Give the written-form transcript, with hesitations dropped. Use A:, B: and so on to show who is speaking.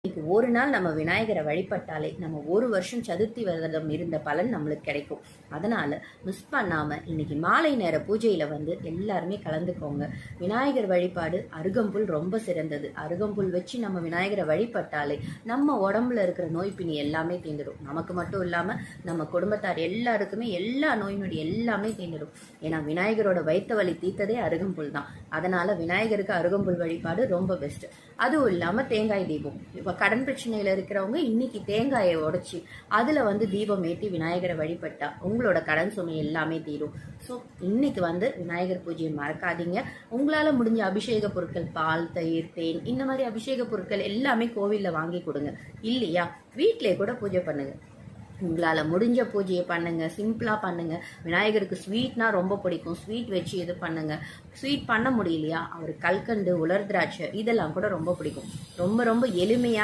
A: இன்னைக்கு ஒரு நாள் நம்ம விநாயகரை வழிபட்டாலே நம்ம ஒரு வருஷம் சதுர்த்தி விரதம் இருந்த பலன் நம்மளுக்கு கிடைக்கும். அதனால மிஸ் பண்ணாம இன்னைக்கு மாலை நேர பூஜையில வந்து எல்லாருமே கலந்துக்கோங்க. விநாயகர் வழிபாடு அருகம்புல் ரொம்ப சிறந்தது. அருகம்புல் வச்சு நம்ம விநாயகரை வழிபட்டாலே நம்ம உடம்புல இருக்கிற நோய் பிணி எல்லாமே தீந்துடும். நமக்கு மட்டும் இல்லாம நம்ம குடும்பத்தார் எல்லாருக்குமே எல்லா நோய் நொடி எல்லாமே தீந்துடும். ஏன்னா விநாயகரோட வயிற்று வலி தீர்த்ததே அருகம்புல் தான். அதனால விநாயகருக்கு அருகம்புல் வழிபாடு ரொம்ப பெஸ்ட். அதுவும் இல்லாம தேங்காய் தீபம். கடன் பிரச்சனையில இருக்கிறவங்க இன்னைக்கு தேங்காயை உடைச்சி அதுல வந்து தீபம் ஏற்றி விநாயகரை வழிபட்டா உங்களோட கடன் சுமை எல்லாமே தீரும். ஸோ இன்னைக்கு வந்து விநாயகர் பூஜையை மறக்காதீங்க. உங்களால முடிஞ்ச அபிஷேக பொருட்கள் பால், தயிர், தேன் இந்த மாதிரி அபிஷேக பொருட்கள் எல்லாமே கோவில்ல வாங்கி கொடுங்க. இல்லையா வீட்டிலே கூட பூஜை பண்ணுங்க. உங்களால் முடிஞ்ச பூஜையை பண்ணுங்க, சிம்பிளாக பண்ணுங்க. விநாயகருக்கு ஸ்வீட்னா ரொம்ப பிடிக்கும். ஸ்வீட் வச்சு இது பண்ணுங்க. ஸ்வீட் பண்ண முடியலையா அவர் கல்கண்டு, உலர் திராட்சை இதெல்லாம் கூட ரொம்ப பிடிக்கும். ரொம்ப ரொம்ப எளிமையான